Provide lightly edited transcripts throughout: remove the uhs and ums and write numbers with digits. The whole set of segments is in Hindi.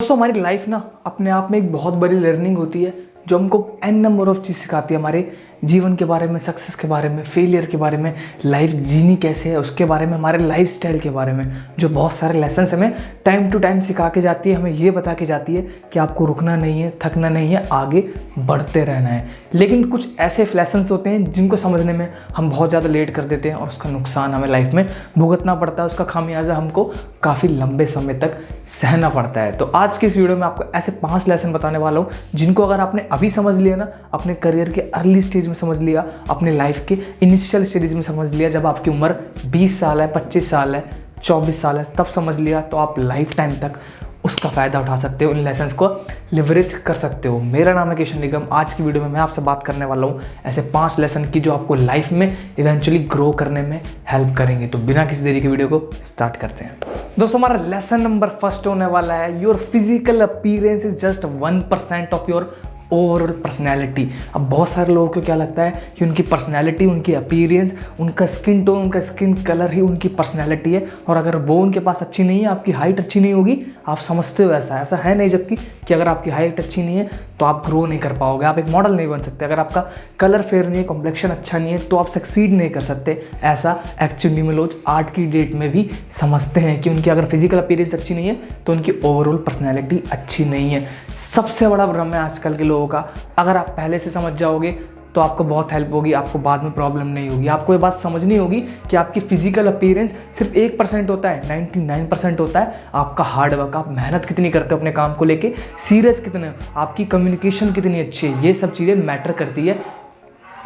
दोस्तों हमारी लाइफ ना अपने आप में एक बहुत बड़ी लर्निंग होती है जो हमको एन नंबर ऑफ चीज़ सिखाती है हमारे जीवन के बारे में, सक्सेस के बारे में, फेलियर के बारे में, लाइफ जीनी कैसे है उसके बारे में, हमारे लाइफ स्टाइल के बारे में। जो बहुत सारे लेसन्स हमें टाइम टू टाइम सिखा के जाती है, हमें ये बता के जाती है कि आपको रुकना नहीं है, थकना नहीं है, आगे बढ़ते रहना है। लेकिन कुछ ऐसे लेसन्स होते हैं जिनको समझने में हम बहुत ज़्यादा लेट कर देते हैं और उसका नुकसान हमें लाइफ में भुगतना पड़ता है, उसका खामियाजा हमको काफ़ी लंबे समय तक सहना पड़ता है। तो आज की इस वीडियो में आपको ऐसे 5 लेसन बताने वाला हूँ जिनको अगर आपने अभी समझ लिया ना, अपने करियर के अर्ली स्टेज में समझ लिया, अपने लाइफ के इनिशियल स्टेज में समझ लिया, जब आपकी उम्र 20 साल है, 25 साल है, 24 साल है, तब समझ लिया, तो आप लाइफ टाइम तक उसका फ़ायदा उठा सकते हो, इन लेसन्स को लिवरेज कर सकते हो। मेरा नाम है किशन निगम। आज की वीडियो में मैं आपसे बात करने वाला हूँ ऐसे 5 लेसन की जो आपको लाइफ में इवेंचुअली ग्रो करने में हेल्प करेंगे। तो बिना किसी देरी के वीडियो को स्टार्ट करते हैं। दोस्तों हमारा लेसन नंबर फर्स्ट होने वाला है, your physical appearance is just 1% of your overall personality. अब बहुत सारे लोगों को क्या लगता है कि उनकी पर्सनैलिटी, उनकी अपीयरेंस, उनका स्किन टोन, उनका स्किन कलर ही उनकी पर्सनैलिटी है, और अगर वो उनके पास अच्छी नहीं है, आपकी हाइट अच्छी नहीं होगी, आप समझते हो ऐसा है नहीं। जबकि कि अगर आपकी हाइट अच्छी नहीं है तो आप ग्रो नहीं कर पाओगे, आप एक मॉडल नहीं बन सकते। अगर आपका कलर फेयर नहीं है, कॉम्प्लेक्शन अच्छा नहीं है, तो आप सक्सीड नहीं कर सकते। ऐसा एक्चुअली में लोग आज की डेट में भी समझते हैं कि उनकी अगर फिजिकल अपीयरेंस अच्छी नहीं है तो उनकी ओवरऑल पर्सनैलिटी अच्छी नहीं है। सबसे बड़ा भ्रम है आजकल के लोगों का। अगर आप पहले से समझ जाओगे तो आपको बहुत हेल्प होगी, आपको बाद में प्रॉब्लम नहीं होगी। आपको ये बात समझनी होगी कि आपकी फिजिकल अपीयरेंस सिर्फ 1% होता है, 99% होता है आपका हार्ड वर्क। आप मेहनत कितनी करते हो अपने काम को लेके, सीरियस कितने, आपकी कम्युनिकेशन कितनी अच्छी है, ये सब चीज़ें मैटर करती है।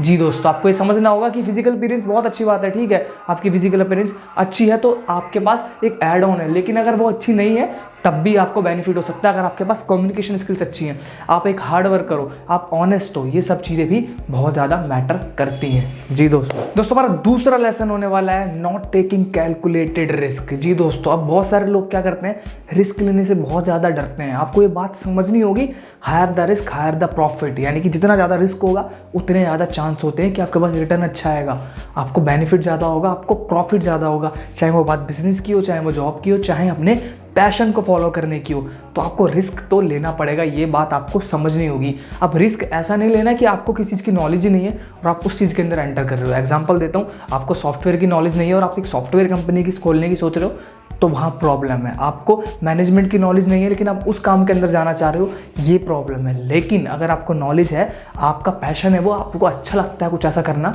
जी दोस्तों, आपको ये समझना होगा कि फिजिकल अपीयरेंस बहुत अच्छी बात है, ठीक है, आपकी फिजिकल अपीयरेंस अच्छी है तो आपके पास एक ऐड ऑन है। लेकिन अगर वो अच्छी नहीं है तब भी आपको बेनिफिट हो सकता है अगर आपके पास कम्युनिकेशन स्किल्स अच्छी हैं, आप एक हार्ड वर्क करो, आप ऑनेस्ट हो। ये सब चीज़ें भी बहुत ज़्यादा मैटर करती हैं। जी दोस्तों हमारा दूसरा लेसन होने वाला है नॉट टेकिंग कैलकुलेटेड रिस्क। जी दोस्तों, अब बहुत सारे लोग क्या करते हैं, रिस्क लेने से बहुत ज़्यादा डरते हैं। आपको ये बात समझनी होगी, higher the risk higher the profit, यानी कि जितना ज़्यादा रिस्क होगा उतने ज़्यादा चांस होते हैं कि आपके पास रिटर्न अच्छा आएगा, आपको बेनिफिट ज़्यादा होगा, आपको प्रॉफिट ज़्यादा होगा। चाहे वो बात बिजनेस की हो, चाहे वो जॉब की हो, चाहे अपने पैशन को फॉलो करने की हो, तो आपको रिस्क तो लेना पड़ेगा। ये बात आपको समझनी होगी। अब रिस्क ऐसा नहीं लेना कि आपको किसी चीज़ की नॉलेज ही नहीं है और आप उस चीज़ के अंदर एंटर कर रहे हो। एग्जांपल देता हूँ, आपको सॉफ्टवेयर की नॉलेज नहीं है और आप एक सॉफ्टवेयर कंपनी की खोलने की सोच रहे हो, तो वहाँ प्रॉब्लम है। आपको मैनेजमेंट की नॉलेज नहीं है लेकिन आप उस काम के अंदर जाना चाह रहे हो, ये प्रॉब्लम है। लेकिन अगर आपको नॉलेज है, आपका पैशन है, वो आपको अच्छा लगता है कुछ ऐसा करना,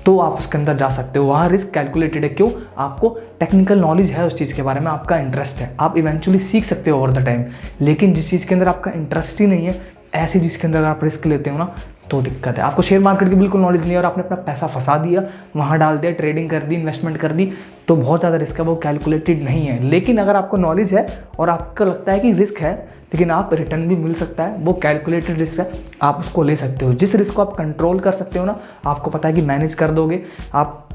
तो आप उसके अंदर जा सकते हो। वहाँ रिस्क कैलकुलेटेड है। क्यों? आपको टेक्निकल नॉलेज है उस चीज़ के बारे में, आपका इंटरेस्ट है, आप इवेंचुअली सीख सकते हो ओवर द टाइम। लेकिन जिस चीज़ के अंदर आपका इंटरेस्ट ही नहीं है, ऐसी चीज़ के अंदर आप रिस्क लेते हो ना, तो दिक्कत है। आपको शेयर मार्केट की बिल्कुल नॉलेज नहीं है और आपने अपना पैसा फंसा दिया, वहाँ डाल दिया, ट्रेडिंग कर दी, इन्वेस्टमेंट कर दी, तो बहुत ज़्यादा रिस्क है, वो कैलकुलेटेड नहीं है। लेकिन अगर आपको नॉलेज है और आपको लगता है कि रिस्क है लेकिन आप रिटर्न भी मिल सकता है, वो कैलकुलेटेड रिस्क है, आप उसको ले सकते हो। जिस रिस्क को आप कंट्रोल कर सकते हो ना, आपको पता है कि मैनेज कर दोगे, आप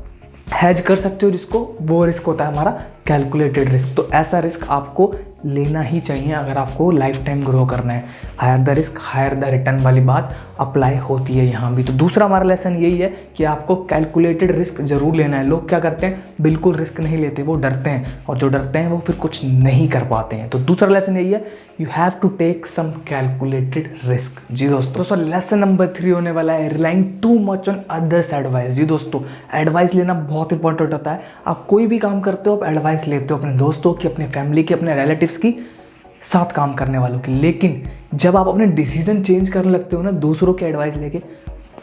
हैज कर सकते हो जिसको, वो रिस्क होता है हमारा कैलकुलेटेड रिस्क। तो ऐसा रिस्क आपको लेना ही चाहिए अगर आपको लाइफ टाइम ग्रो करना है। Higher the risk higher the return वाली बात अप्लाई होती है यहाँ भी। तो दूसरा हमारा लेसन यही है कि आपको कैलकुलेटेड रिस्क जरूर लेना है। लोग क्या करते हैं, बिल्कुल रिस्क नहीं लेते, वो डरते हैं, और जो डरते हैं वो फिर कुछ नहीं कर पाते हैं। तो दूसरा लेसन यही है, you have to take some calculated risk. जी दोस्तों लेसन नंबर 3 होने वाला है relying too much on others advice. जी दोस्तों, एडवाइस लेना बहुत इंपॉर्टेंट होता है। आप कोई भी काम करते हो, आप एडवाइस लेते हो अपने दोस्तों की, अपने फैमिली की, अपने रिलेटिव्स की, साथ काम करने वालों की। लेकिन जब आप अपने डिसीजन चेंज करने लगते हो ना दूसरों के एडवाइस लेके,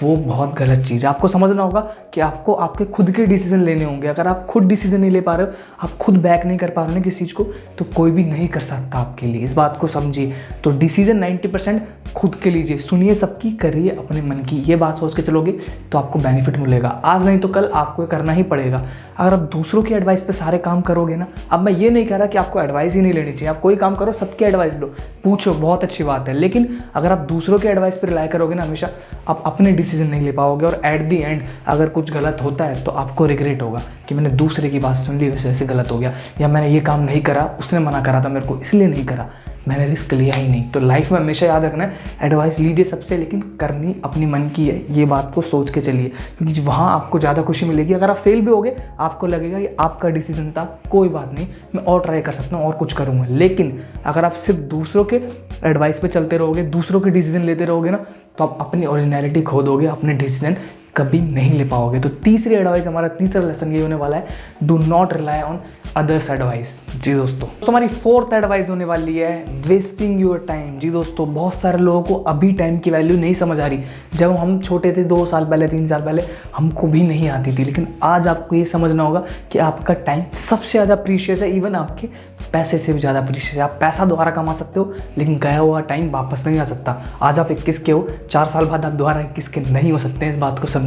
वो बहुत गलत चीज़ है। आपको समझना होगा कि आपको आपके खुद के डिसीजन लेने होंगे। अगर आप खुद डिसीजन नहीं ले पा रहे हो, आप खुद बैक नहीं कर पा रहे हो किसी चीज़ को, तो कोई भी नहीं कर सकता आपके लिए। इस बात को समझिए। तो डिसीजन 90% खुद के लीजिए, सुनिए सबकी, करिए अपने मन की। ये बात सोच के चलोगे तो आपको बेनिफिट मिलेगा। आज नहीं तो कल आपको ये करना ही पड़ेगा। अगर आप दूसरों की एडवाइस पे सारे काम करोगे ना, अब मैं ये नहीं कह रहा कि आपको एडवाइस ही नहीं लेनी चाहिए, आप कोई काम करो, सबकी एडवाइस लो, पूछो, बहुत अच्छी बात है। लेकिन अगर आप दूसरों के एडवाइस पर रिलाई करोगे ना हमेशा, आप अपने डिसीजन नहीं ले पाओगे, और एट दी एंड अगर कुछ गलत होता है तो आपको रिग्रेट होगा कि मैंने दूसरे की बात सुन ली, वैसे गलत हो गया, या मैंने ये काम नहीं करा, उसने मना करा था मेरे को इसलिए नहीं करा। मैंने रिस्क लिया ही नहीं। तो लाइफ में हमेशा याद रखना है, एडवाइस लीजिए सबसे, लेकिन करनी अपनी मन की है, ये बात को सोच के चलिए, क्योंकि वहाँ आपको ज़्यादा खुशी मिलेगी। अगर आप फेल भी होगे, आपको लगेगा ये आपका डिसीजन था, कोई बात नहीं, मैं और ट्राई कर सकता हूँ और कुछ करूँगा। लेकिन अगर आप सिर्फ दूसरों के एडवाइस पे चलते रहोगे, दूसरों के डिसीजन लेते रहोगे ना, तो आप अपनी ओरिजिनलिटी खो दोगे, अपने डिसीजन कभी नहीं ले पाओगे। तो तीसरी एडवाइस, हमारा तीसरा लेसन ये होने वाला है, do not rely on others advice. जी दोस्तों, तो हमारी फोर्थ एडवाइस होने वाली है, वेस्टिंग योर टाइम। जी दोस्तों, बहुत सारे लोगों को अभी टाइम की वैल्यू नहीं समझ आ रही। जब हम छोटे थे 2 साल पहले, 3 साल पहले, हमको भी नहीं आती थी, लेकिन आज आपको ये समझना होगा कि आपका टाइम सबसे ज़्यादा प्रीशियस है, इवन आपके पैसे से भी ज़्यादा प्रीशियस है। आप पैसा दोबारा कमा सकते हो, लेकिन गया हुआ टाइम वापस नहीं आ सकता। आज आप 21 के हो, 4 साल बाद आप दोबारा 21 के नहीं हो सकते हैं, इस बात को समझिए।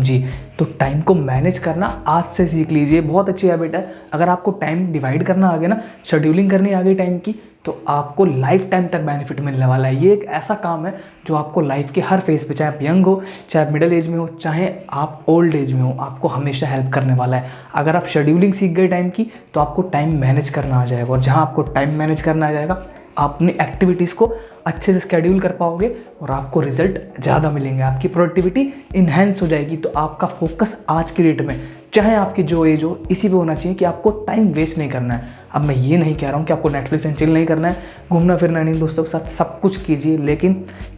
तो टाइम को मैनेज करना आज से सीख लीजिए, बहुत अच्छी हैबिट है। अगर आपको टाइम डिवाइड करना आ गया ना, शेड्यूलिंग करनी आ गई टाइम की, तो आपको लाइफ टाइम तक बेनिफिट मिलने वाला है। ये एक ऐसा काम है जो आपको लाइफ के हर फेज पे, चाहे आप यंग हो, चाहे आप मिडिल एज में हो, चाहे आप ओल्ड एज में हो, आपको हमेशा हेल्प करने वाला है। अगर आप शेड्यूलिंग सीख गए टाइम की, तो आपको टाइम मैनेज करना आ जाएगा, और जहाँ आपको टाइम मैनेज करना आ जाएगा, आप अपनी एक्टिविटीज़ को अच्छे से स्केड्यूल कर पाओगे और आपको रिजल्ट ज़्यादा मिलेंगे, आपकी प्रोडक्टिविटी इन्हेंस हो जाएगी। तो आपका फोकस आज की डेट में, चाहे आपकी जो एज हो, इसी पे होना चाहिए कि आपको टाइम वेस्ट नहीं करना है। अब मैं ये नहीं कह रहा हूँ कि आपको नेटफ्लिक्स एंड चिल नहीं करना है, घूमना फिरना नहीं, दोस्तों के साथ सब कुछ कीजिए, लेकिन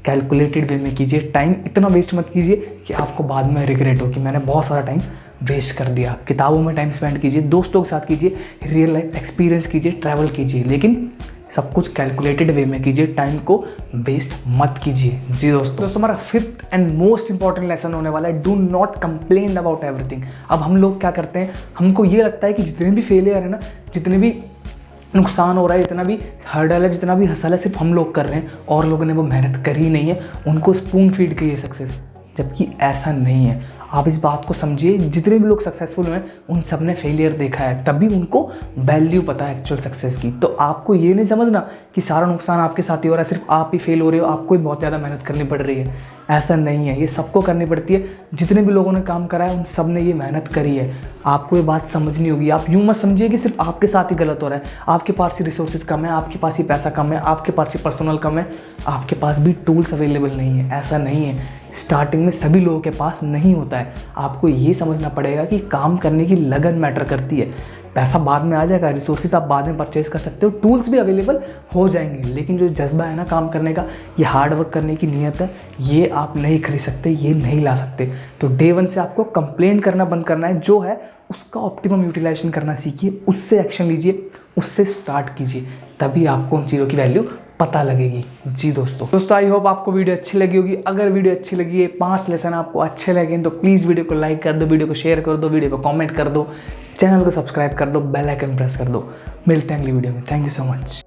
कैलकुलेटेड वे में कीजिए। टाइम इतना वेस्ट मत कीजिए कि आपको बाद में रिग्रेट हो कि मैंने बहुत सारा टाइम वेस्ट कर दिया। किताबों में टाइम स्पेंड कीजिए, दोस्तों के साथ कीजिए, रियल लाइफ एक्सपीरियंस कीजिए, ट्रैवल कीजिए, लेकिन सब कुछ कैलकुलेटेड वे में कीजिए, टाइम को वेस्ट मत कीजिए। जी दोस्तों, हमारा fifth and most important lesson होने वाला है, do not complain about everything. अब हम लोग क्या करते हैं, हमको ये लगता है कि जितने भी फेलियर है ना, जितने भी नुकसान हो रहा है, जितना भी हर्डल है, जितना भी हसल है, सिर्फ हम लोग कर रहे हैं, और लोगों ने वो मेहनत करी ही नहीं है, उनको स्पून फीड की है सक्सेस, जबकि ऐसा नहीं है। आप इस बात को समझिए, जितने भी लोग सक्सेसफुल हुए उन सब ने फेलियर देखा है, तभी उनको वैल्यू पता है एक्चुअल सक्सेस की। तो आपको ये नहीं समझना कि सारा नुकसान आपके साथ ही हो रहा है, सिर्फ आप ही फेल हो रहे हो, आपको ही बहुत ज़्यादा मेहनत करनी पड़ रही है। ऐसा नहीं है, ये सबको करनी पड़ती है। जितने भी लोगों ने काम करा है, उन सब ने ये मेहनत करी है। आपको ये बात समझनी होगी। आप यूँ मत समझिए कि सिर्फ आपके साथ ही गलत हो रहा है, आपके पास ही रिसोर्सेज कम है, आपके पास ही पैसा कम है, आपके पास ही पर्सनल कम है, आपके पास भी टूल्स अवेलेबल नहीं है। ऐसा नहीं है, स्टार्टिंग में सभी लोगों के पास नहीं होता है। आपको ये समझना पड़ेगा कि काम करने की लगन मैटर करती है। पैसा बाद में आ जाएगा, रिसोर्सेज आप बाद में परचेज कर सकते हो, टूल्स भी अवेलेबल हो जाएंगे, लेकिन जो जज्बा है ना काम करने का, ये हार्ड वर्क करने की नीयत है, ये आप नहीं खरीद सकते, ये नहीं ला सकते। तो डे 1 से आपको कंप्लेन करना बंद करना है, जो है उसका ऑप्टिमम यूटिलाइजेशन करना सीखिए, उससे एक्शन लीजिए, उससे स्टार्ट कीजिए, तभी आपको उन चीज़ों की वैल्यू पता लगेगी। जी दोस्तों, आई होप आपको वीडियो अच्छी लगी होगी। अगर वीडियो अच्छी लगी है, 5 लेसन आपको अच्छे लगे, तो प्लीज़ वीडियो को लाइक कर दो, वीडियो को शेयर कर दो, वीडियो को कमेंट कर दो, चैनल को सब्सक्राइब कर दो, बेल आइकन प्रेस कर दो। मिलते हैं अगली वीडियो में। Thank you so much.